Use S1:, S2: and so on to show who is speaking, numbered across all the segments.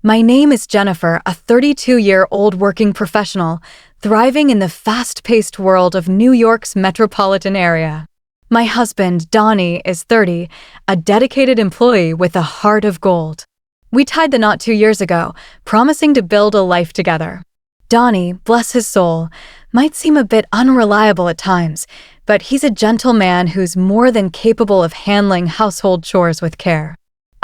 S1: My name is Jennifer, a 32-year-old working professional, thriving in the fast-paced world of New York's metropolitan area. My husband, Donnie, is 30, a dedicated employee with a heart of gold. We tied the knot 2 years ago, promising to build a life together. Donnie, bless his soul, might seem a bit unreliable at times, but he's a gentle man who's more than capable of handling household chores with care.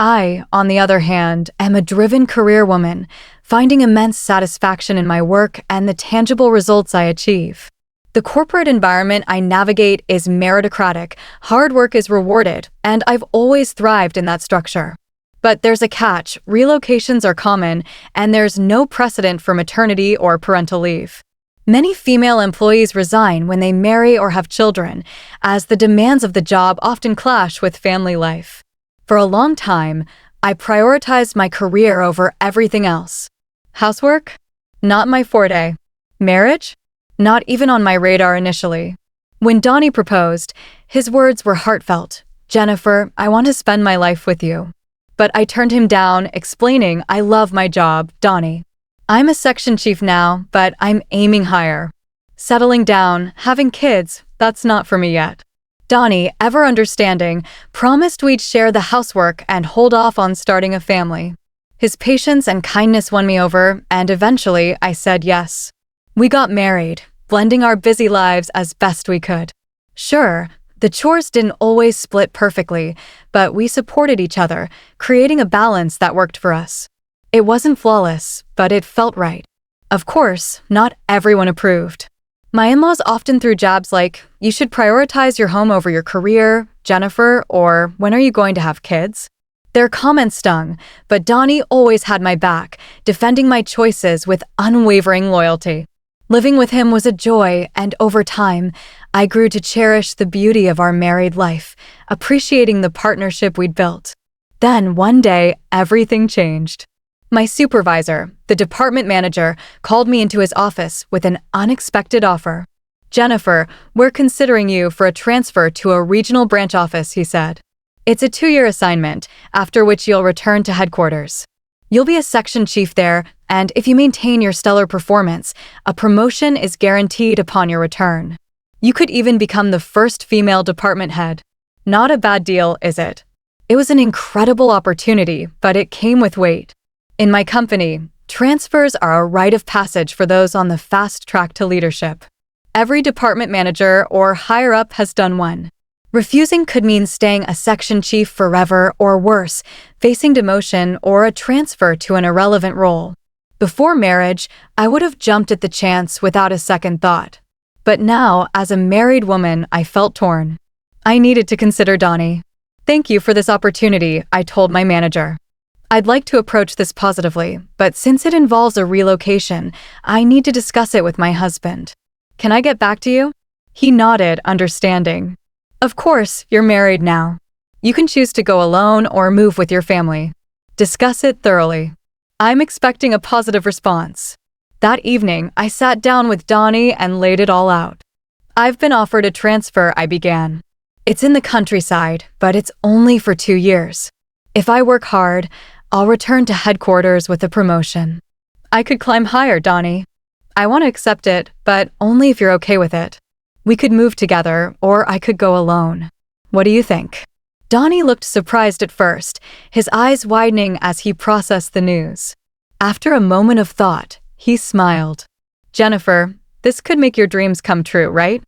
S1: I, on the other hand, am a driven career woman, finding immense satisfaction in my work and the tangible results I achieve. The corporate environment I navigate is meritocratic, hard work is rewarded, and I've always thrived in that structure. But there's a catch: relocations are common, and there's no precedent for maternity or parental leave. Many female employees resign when they marry or have children, as the demands of the job often clash with family life. For a long time, I prioritized my career over everything else. Housework? Not my forte. Marriage? Not even on my radar initially. When Donnie proposed, his words were heartfelt. "Jennifer, I want to spend my life with you." But I turned him down, explaining I love my job, Donnie. I'm a section chief now, but I'm aiming higher. Settling down, having kids, that's not for me yet. Donnie, ever understanding, promised we'd share the housework and hold off on starting a family. His patience and kindness won me over, and eventually I said yes. We got married, blending our busy lives as best we could. Sure, the chores didn't always split perfectly, but we supported each other, creating a balance that worked for us. It wasn't flawless, but it felt right. Of course, not everyone approved. My in-laws often threw jabs like, "You should prioritize your home over your career, Jennifer," or "When are you going to have kids?" Their comments stung, but Donnie always had my back, defending my choices with unwavering loyalty. Living with him was a joy, and over time, I grew to cherish the beauty of our married life, appreciating the partnership we'd built. Then, one day, everything changed. My supervisor, the department manager, called me into his office with an unexpected offer. "Jennifer, we're considering you for a transfer to a regional branch office," he said. "It's a 2-year assignment, after which you'll return to headquarters. You'll be a section chief there, and if you maintain your stellar performance, a promotion is guaranteed upon your return. You could even become the first female department head. Not a bad deal, is it?" It was an incredible opportunity, but it came with weight. In my company, transfers are a rite of passage for those on the fast track to leadership. Every department manager or higher up has done one. Refusing could mean staying a section chief forever, or worse, facing demotion or a transfer to an irrelevant role. Before marriage, I would have jumped at the chance without a second thought. But now, as a married woman, I felt torn. I needed to consider Donnie. "Thank you for this opportunity," I told my manager. "I'd like to approach this positively, but since it involves a relocation, I need to discuss it with my husband. Can I get back to you?" He nodded, understanding. "Of course, you're married now. You can choose to go alone or move with your family. Discuss it thoroughly." I'm expecting a positive response. That evening, I sat down with Donnie and laid it all out. "I've been offered a transfer," I began. "It's in the countryside, but it's only for 2 years. If I work hard, I'll return to headquarters with a promotion. I could climb higher, Donnie. I want to accept it, but only if you're okay with it. We could move together, or I could go alone. What do you think?" Donnie looked surprised at first, his eyes widening as he processed the news. After a moment of thought, he smiled. "Jennifer, this could make your dreams come true, right?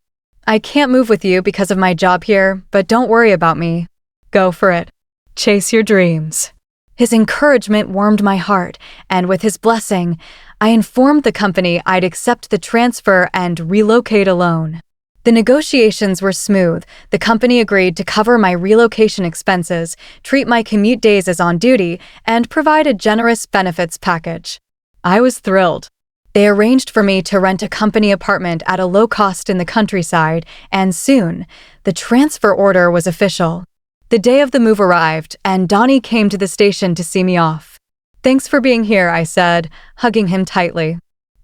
S1: I can't move with you because of my job here, but don't worry about me. Go for it. Chase your dreams." His encouragement warmed my heart, and with his blessing, I informed the company I'd accept the transfer and relocate alone. The negotiations were smooth. The company agreed to cover my relocation expenses, treat my commute days as on duty, and provide a generous benefits package. I was thrilled. They arranged for me to rent a company apartment at a low cost in the countryside, and soon, the transfer order was official. The day of the move arrived, and Donnie came to the station to see me off. "Thanks for being here," I said, hugging him tightly.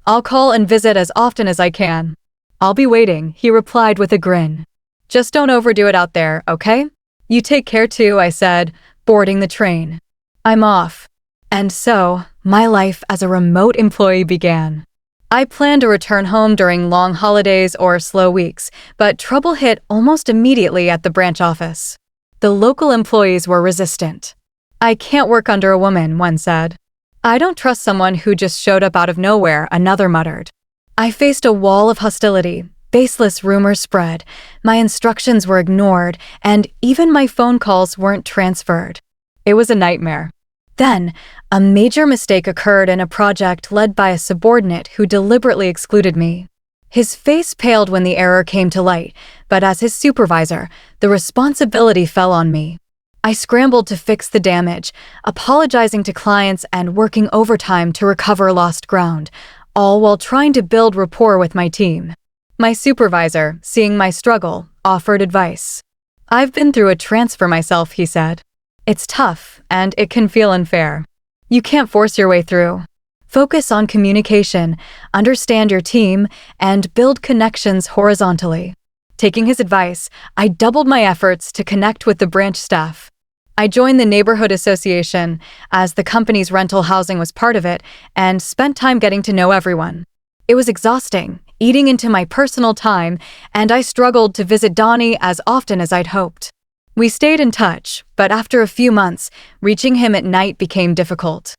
S1: "I'll call and visit as often as I can." "I'll be waiting," he replied with a grin. "Just don't overdo it out there, okay?" "You take care too," I said, boarding the train. "I'm off." And so, my life as a remote employee began. I planned to return home during long holidays or slow weeks, but trouble hit almost immediately at the branch office. The local employees were resistant. "I can't work under a woman," one said. "I don't trust someone who just showed up out of nowhere," another muttered. I faced a wall of hostility. Baseless rumors spread, my instructions were ignored, and even my phone calls weren't transferred. It was a nightmare. Then, a major mistake occurred in a project led by a subordinate who deliberately excluded me. His face paled when the error came to light, but as his supervisor, the responsibility fell on me. I scrambled to fix the damage, apologizing to clients and working overtime to recover lost ground, all while trying to build rapport with my team. My supervisor, seeing my struggle, offered advice. "I've been through a transfer myself," he said. "It's tough, and it can feel unfair. You can't force your way through. Focus on communication, understand your team, and build connections horizontally." Taking his advice, I doubled my efforts to connect with the branch staff. I joined the neighborhood association, as the company's rental housing was part of it, and spent time getting to know everyone. It was exhausting, eating into my personal time, and I struggled to visit Donnie as often as I'd hoped. We stayed in touch, but after a few months, reaching him at night became difficult.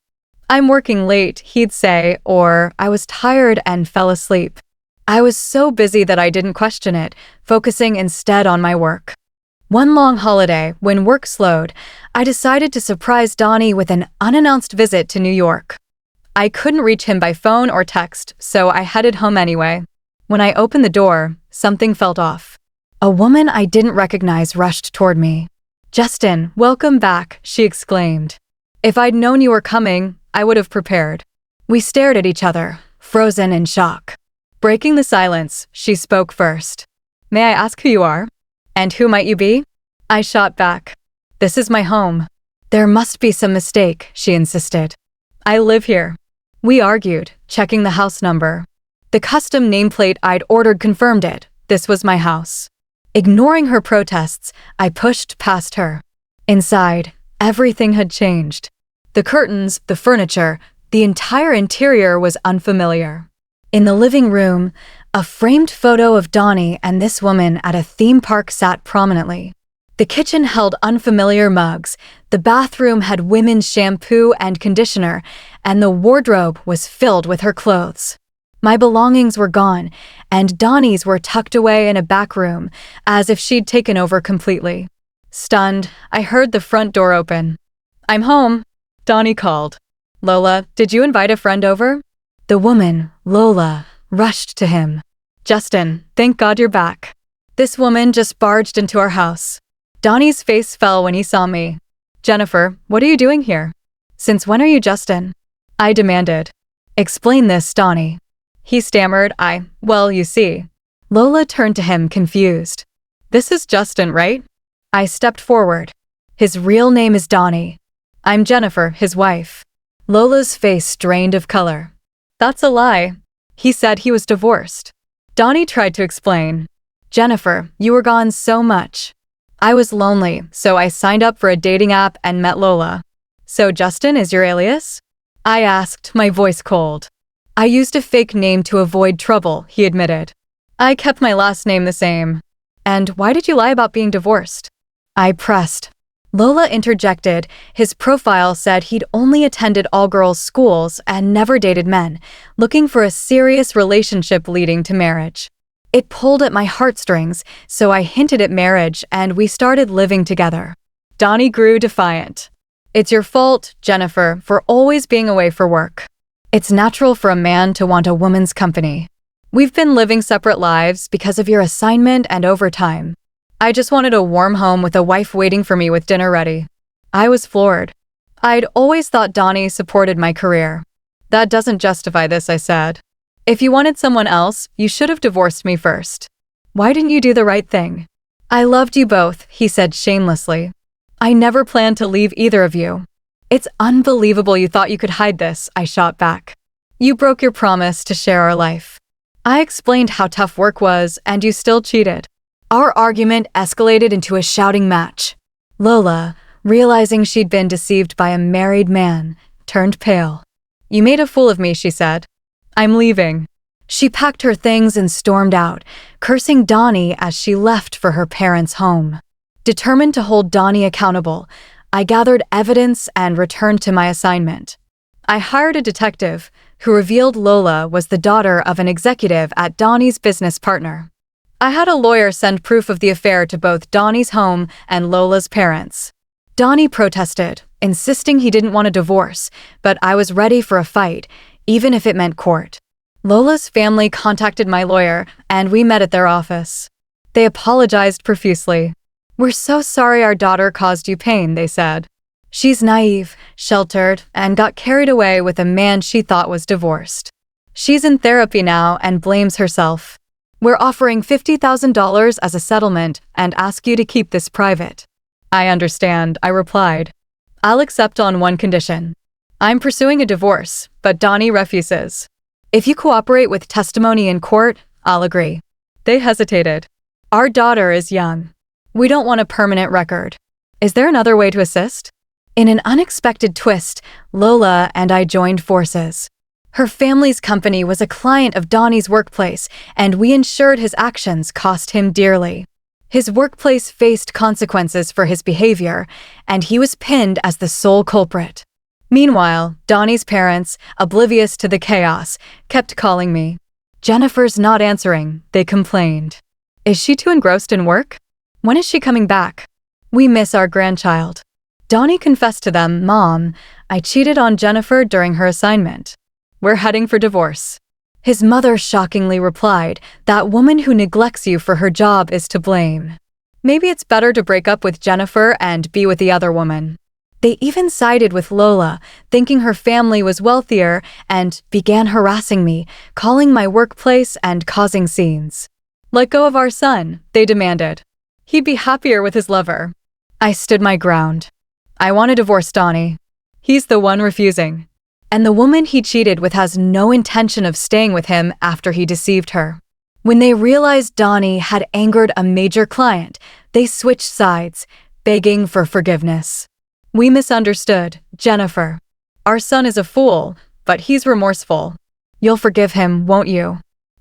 S1: "I'm working late," he'd say, or "I was tired and fell asleep." I was so busy that I didn't question it, focusing instead on my work. One long holiday, when work slowed, I decided to surprise Donnie with an unannounced visit to New York. I couldn't reach him by phone or text, so I headed home anyway. When I opened the door, something felt off. A woman I didn't recognize rushed toward me. "Justin, welcome back," she exclaimed. "If I'd known you were coming, I would have prepared." We stared at each other, frozen in shock. Breaking the silence, she spoke first. "May I ask who you are? And who might you be?" I shot back. "This is my home." "There must be some mistake," she insisted. "I live here." We argued, checking the house number. The custom nameplate I'd ordered confirmed it. This was my house. Ignoring her protests, I pushed past her. Inside, everything had changed. The curtains, the furniture, the entire interior was unfamiliar. In the living room, a framed photo of Donnie and this woman at a theme park sat prominently. The kitchen held unfamiliar mugs, the bathroom had women's shampoo and conditioner, and the wardrobe was filled with her clothes. My belongings were gone, and Donnie's were tucked away in a back room, as if she'd taken over completely. Stunned, I heard the front door open. "I'm home," Donnie called. "Lola, did you invite a friend over?" The woman, Lola, rushed to him. "Justin, thank God you're back." This woman just barged into our house. Donnie's face fell when he saw me. "Jennifer, what are you doing here? Since when are you Justin?" I demanded. "Explain this, Donnie." He stammered, "Well, you see." Lola turned to him, confused. "This is Justin, right?" I stepped forward. "His real name is Donnie. I'm Jennifer, his wife." Lola's face drained of color. "That's a lie. He said he was divorced." Donnie tried to explain. "Jennifer, you were gone so much. I was lonely, so I signed up for a dating app and met Lola." "So Justin is your alias?" I asked, my voice cold. "I used a fake name to avoid trouble," he admitted. "I kept my last name the same." "And why did you lie about being divorced?" I pressed. Lola interjected. His profile said he'd only attended all-girls schools and never dated men, looking for a serious relationship leading to marriage. It pulled at my heartstrings, so I hinted at marriage and we started living together. Donnie grew defiant. "It's your fault, Jennifer, for always being away for work. It's natural for a man to want a woman's company. We've been living separate lives because of your assignment and overtime. I just wanted a warm home with a wife waiting for me with dinner ready." I was floored. I'd always thought Donnie supported my career. "That doesn't justify this," I said. "If you wanted someone else, you should have divorced me first. Why didn't you do the right thing?" "I loved you both," he said shamelessly. "I never planned to leave either of you." "It's unbelievable you thought you could hide this," I shot back. "You broke your promise to share our life. I explained how tough work was, and you still cheated." Our argument escalated into a shouting match. Lola, realizing she'd been deceived by a married man, turned pale. "You made a fool of me," she said. "I'm leaving." She packed her things and stormed out, cursing Donnie as she left for her parents' home. Determined to hold Donnie accountable, I gathered evidence and returned to my assignment. I hired a detective who revealed Lola was the daughter of an executive at Donnie's business partner. I had a lawyer send proof of the affair to both Donnie's home and Lola's parents. Donnie protested, insisting he didn't want a divorce, but I was ready for a fight, even if it meant court. Lola's family contacted my lawyer, and we met at their office. They apologized profusely. "We're so sorry our daughter caused you pain," they said. "She's naive, sheltered, and got carried away with a man she thought was divorced. She's in therapy now and blames herself. We're offering $50,000 as a settlement and ask you to keep this private." "I understand," I replied. "I'll accept on one condition. I'm pursuing a divorce, but Donnie refuses. If you cooperate with testimony in court, I'll agree." They hesitated. "Our daughter is young. We don't want a permanent record. Is there another way to assist?" In an unexpected twist, Lola and I joined forces. Her family's company was a client of Donnie's workplace, and we ensured his actions cost him dearly. His workplace faced consequences for his behavior, and he was pinned as the sole culprit. Meanwhile, Donnie's parents, oblivious to the chaos, kept calling me. "Jennifer's not answering," they complained. "Is she too engrossed in work? When is she coming back? We miss our grandchild." Donnie confessed to them, "Mom, I cheated on Jennifer during her assignment. We're heading for divorce." His mother shockingly replied, "That woman who neglects you for her job is to blame. Maybe it's better to break up with Jennifer and be with the other woman." They even sided with Lola, thinking her family was wealthier, and began harassing me, calling my workplace and causing scenes. "Let go of our son," they demanded. "He'd be happier with his lover." I stood my ground. "I want to divorce Donnie. He's the one refusing. And the woman he cheated with has no intention of staying with him after he deceived her." When they realized Donnie had angered a major client, they switched sides, begging for forgiveness. "We misunderstood, Jennifer. Our son is a fool, but he's remorseful. You'll forgive him, won't you?"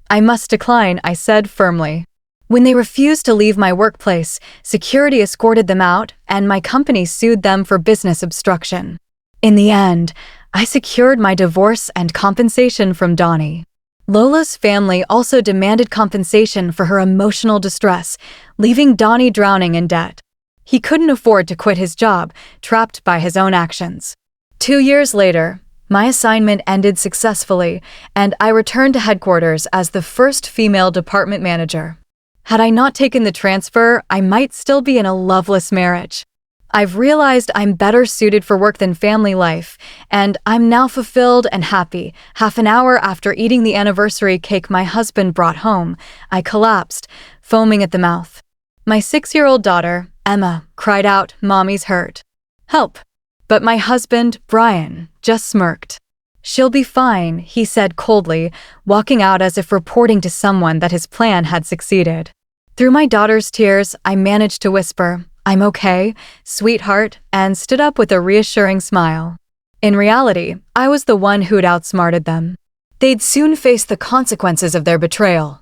S1: "I must decline," I said firmly. When they refused to leave my workplace, security escorted them out, and my company sued them for business obstruction. In the end, I secured my divorce and compensation from Donnie. Lola's family also demanded compensation for her emotional distress, leaving Donnie drowning in debt. He couldn't afford to quit his job, trapped by his own actions. 2 years later, my assignment ended successfully, and I returned to headquarters as the first female department manager. Had I not taken the transfer, I might still be in a loveless marriage. I've realized I'm better suited for work than family life, and I'm now fulfilled and happy. Half an hour after eating the anniversary cake my husband brought home, I collapsed, foaming at the mouth. My 6-year-old daughter, Emma, cried out, "Mommy's hurt. Help." But my husband, Brian, just smirked. "She'll be fine," he said coldly, walking out as if reporting to someone that his plan had succeeded. Through my daughter's tears, I managed to whisper, "I'm okay, sweetheart," and stood up with a reassuring smile. In reality, I was the one who'd outsmarted them. They'd soon face the consequences of their betrayal.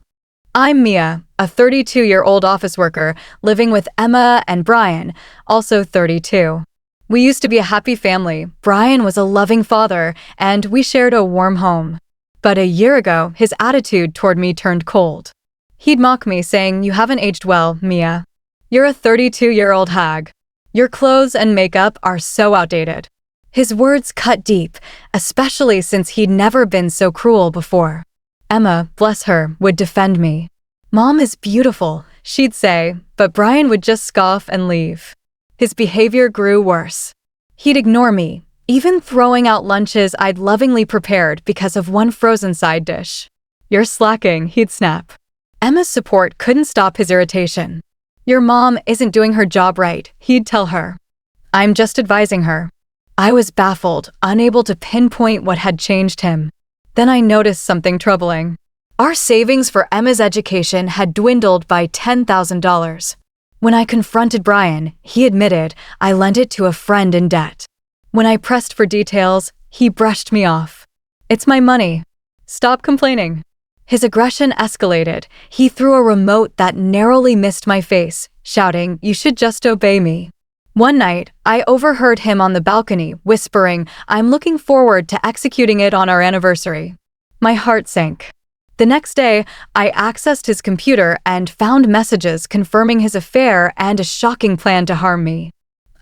S1: I'm Mia, a 32-year-old office worker living with Emma and Brian, also 32. We used to be a happy family. Brian was a loving father, and we shared a warm home. But a year ago, his attitude toward me turned cold. He'd mock me, saying, "You haven't aged well, Mia. You're a 32-year-old hag. Your clothes and makeup are so outdated." His words cut deep, especially since he'd never been so cruel before. Emma, bless her, would defend me. "Mom is beautiful," she'd say, but Brian would just scoff and leave. His behavior grew worse. He'd ignore me, even throwing out lunches I'd lovingly prepared because of one frozen side dish. "You're slacking," he'd snap. Emma's support couldn't stop his irritation. "Your mom isn't doing her job right," he'd tell her. "I'm just advising her." I was baffled, unable to pinpoint what had changed him. Then I noticed something troubling. Our savings for Emma's education had dwindled by $10,000. When I confronted Brian, he admitted I lent it to a friend in debt. When I pressed for details, He brushed me off. It's my money. Stop complaining. His aggression escalated. He threw a remote that narrowly missed my face, shouting, "You should just obey me." One night, I overheard him on the balcony, whispering, "I'm looking forward to executing it on our anniversary." My heart sank. The next day, I accessed his computer and found messages confirming his affair and a shocking plan to harm me.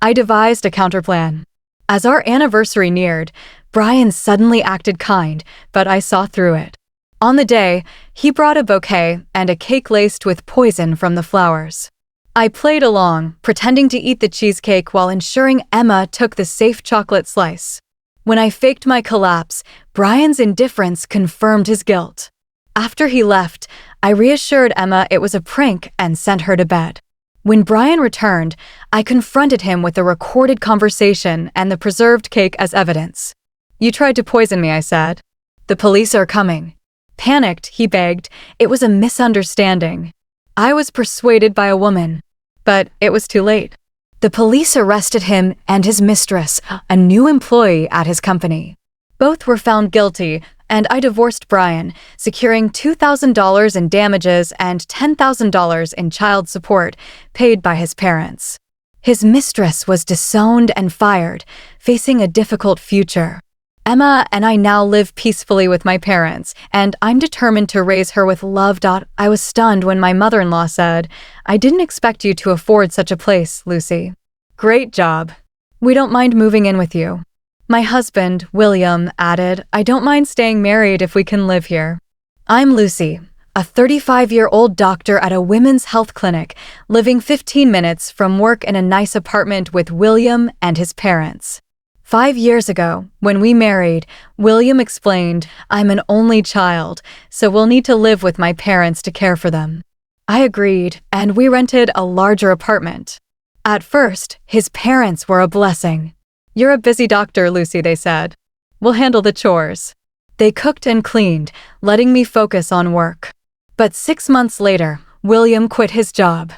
S1: I devised a counterplan. As our anniversary neared, Brian suddenly acted kind, but I saw through it. On the day, he brought a bouquet and a cake laced with poison from the flowers. I played along, pretending to eat the cheesecake while ensuring Emma took the safe chocolate slice. When I faked my collapse, Brian's indifference confirmed his guilt. After he left, I reassured Emma it was a prank and sent her to bed. When Brian returned, I confronted him with a recorded conversation and the preserved cake as evidence. "You tried to poison me," I said. "The police are coming." Panicked, he begged, "It was a misunderstanding. I was persuaded by a woman." But it was too late. The police arrested him and his mistress, a new employee at his company. Both were found guilty, and I divorced Brian, securing $2,000 in damages and $10,000 in child support paid by his parents. His mistress was disowned and fired, facing a difficult future. Emma and I now live peacefully with my parents, and I'm determined to raise her with love. I was stunned when my mother-in-law said, "I didn't expect you to afford such a place, Lucy." "Great job. We don't mind moving in with you." My husband, William, added, "I don't mind staying married if we can live here." I'm Lucy, a 35-year-old doctor at a women's health clinic, living 15 minutes from work in a nice apartment with William and his parents. 5 years ago, when we married, William explained, "I'm an only child, so we'll need to live with my parents to care for them." I agreed, and we rented a larger apartment. At first, his parents were a blessing. "You're a busy doctor, Lucy," they said. "We'll handle the chores." They cooked and cleaned, letting me focus on work. But 6 months later, William quit his job.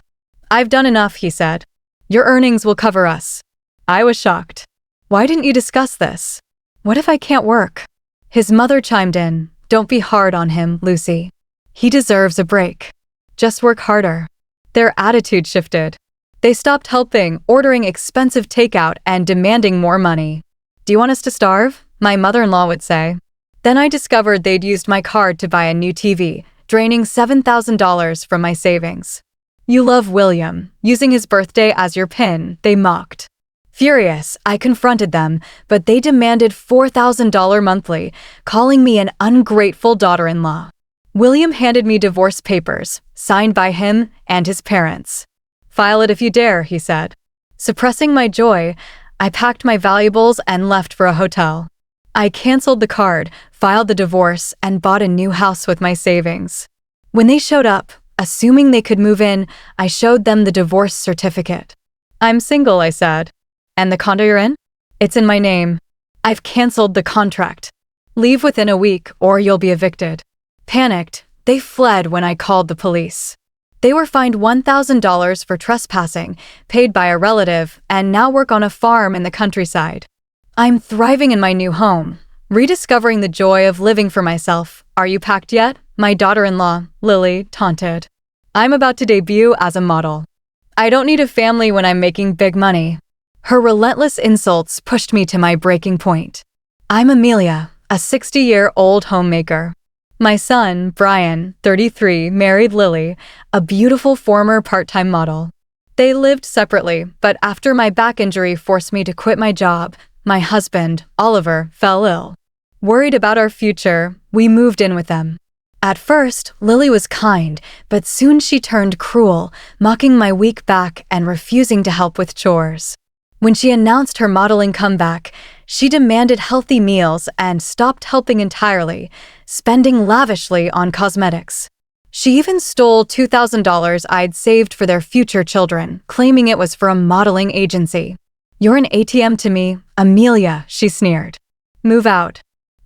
S1: "I've done enough," he said. "Your earnings will cover us." I was shocked. "Why didn't you discuss this? What if I can't work?" His mother chimed in, "Don't be hard on him, Lucy. He deserves a break. Just work harder." Their attitude shifted. They stopped helping, ordering expensive takeout, and demanding more money. "Do you want us to starve?" my mother-in-law would say. Then I discovered they'd used my card to buy a new TV, draining $7,000 from my savings. "You love William, using his birthday as your PIN," they mocked. Furious, I confronted them, but they demanded $4,000 monthly, calling me an ungrateful daughter-in-law. William handed me divorce papers, signed by him and his parents. "File it if you dare," he said. Suppressing my joy, I packed my valuables and left for a hotel. I canceled the card, filed the divorce, and bought a new house with my savings. When they showed up, assuming they could move in, I showed them the divorce certificate. "I'm single," I said. "And the condo you're in?" "It's in my name." "I've canceled the contract. Leave within a week or you'll be evicted." Panicked, they fled when I called the police. They were fined $1,000 for trespassing, paid by a relative, and now work on a farm in the countryside. I'm thriving in my new home, rediscovering the joy of living for myself. "Are you packed yet?" my daughter-in-law, Lily, taunted. "I'm about to debut as a model. I don't need a family when I'm making big money." Her relentless insults pushed me to my breaking point. I'm Amelia, a 60-year-old homemaker. My son, Brian, 33, married Lily, a beautiful former part-time model. They lived separately, but after my back injury forced me to quit my job, my husband, Oliver, fell ill. Worried about our future, we moved in with them. At first, Lily was kind, but soon she turned cruel, mocking my weak back and refusing to help with chores. When she announced her modeling comeback, she demanded healthy meals and stopped helping entirely, spending lavishly on cosmetics. She even stole $2,000 I'd saved for their future children, claiming it was for a modeling agency. "You're an ATM to me, Amelia," she sneered. "Move out."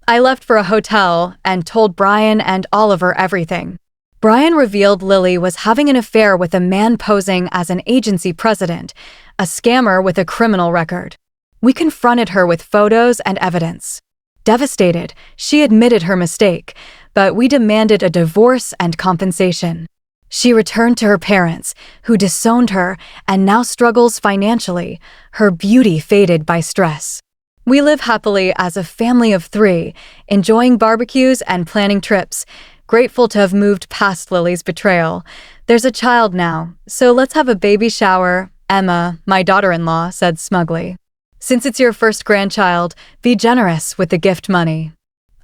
S1: I left for a hotel and told Brian and Oliver everything. Brian revealed Lily was having an affair with a man posing as an agency president, a scammer with a criminal record. We confronted her with photos and evidence. Devastated, she admitted her mistake, but we demanded a divorce and compensation. She returned to her parents, who disowned her and now struggles financially, her beauty faded by stress. We live happily as a family of 3, enjoying barbecues and planning trips, grateful to have moved past Lily's betrayal. There's a child now, so let's have a baby shower, Emma, my daughter-in-law, said smugly. Since it's your first grandchild, be generous with the gift money.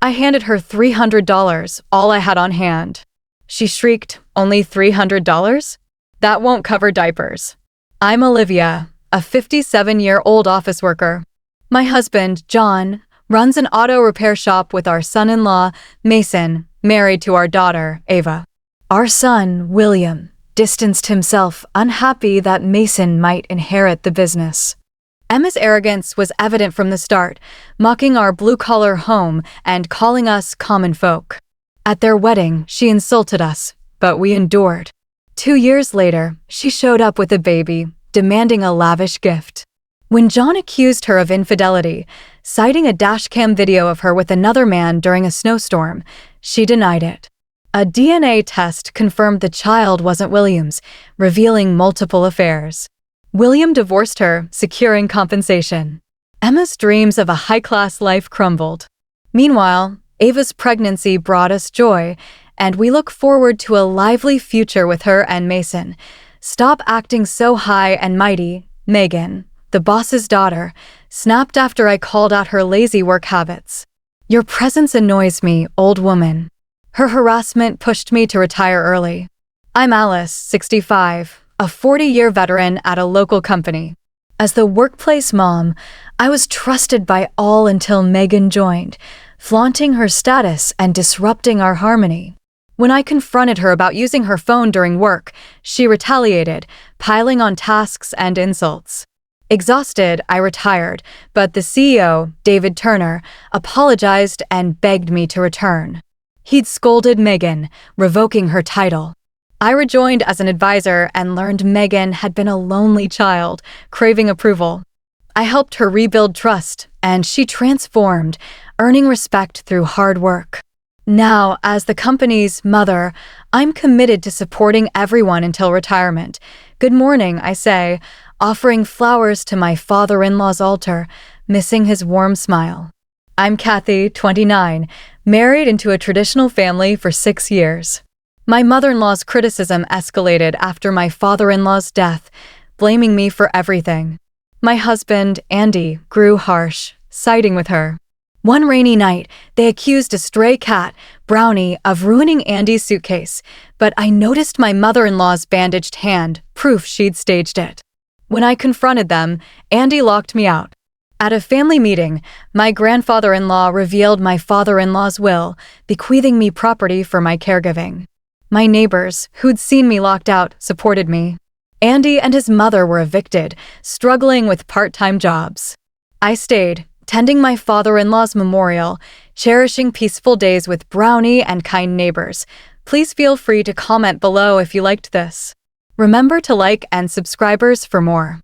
S1: I handed her $300, all I had on hand. She shrieked, only $300? That won't cover diapers. I'm Olivia, a 57-year-old office worker. My husband, John, runs an auto repair shop with our son-in-law, Mason, married to our daughter, Ava. Our son, William, distanced himself, unhappy that Mason might inherit the business. Emma's arrogance was evident from the start, mocking our blue-collar home and calling us common folk. At their wedding, she insulted us, but we endured. 2 years later, she showed up with a baby, demanding a lavish gift. When John accused her of infidelity, citing a dashcam video of her with another man during a snowstorm, she denied it. A DNA test confirmed the child wasn't William's, revealing multiple affairs. William divorced her, securing compensation. Emma's dreams of a high-class life crumbled. Meanwhile, Ava's pregnancy brought us joy, and we look forward to a lively future with her and Mason. Stop acting so high and mighty, Megan, the boss's daughter, snapped after I called out her lazy work habits. Your presence annoys me, old woman. Her harassment pushed me to retire early. I'm Alice, 65, a 40-year veteran at a local company. As the workplace mom, I was trusted by all until Megan joined, flaunting her status and disrupting our harmony. When I confronted her about using her phone during work, she retaliated, piling on tasks and insults. Exhausted, I retired, but the CEO, David Turner, apologized and begged me to return. He'd scolded Megan, revoking her title. I rejoined as an advisor and learned Megan had been a lonely child, craving approval. I helped her rebuild trust, and she transformed, earning respect through hard work. Now, as the company's mother, I'm committed to supporting everyone until retirement. Good morning, I say, offering flowers to my father-in-law's altar, missing his warm smile. I'm Kathy, 29, married into a traditional family for 6 years. My mother-in-law's criticism escalated after my father-in-law's death, blaming me for everything. My husband, Andy, grew harsh, siding with her. One rainy night, they accused a stray cat, Brownie, of ruining Andy's suitcase, but I noticed my mother-in-law's bandaged hand, proof she'd staged it. When I confronted them, Andy locked me out. At a family meeting, my grandfather-in-law revealed my father-in-law's will, bequeathing me property for my caregiving. My neighbors, who'd seen me locked out, supported me. Andy and his mother were evicted, struggling with part-time jobs. I stayed, tending my father-in-law's memorial, cherishing peaceful days with Brownie and kind neighbors. Please feel free to comment below if you liked this. Remember to like and subscribers for more.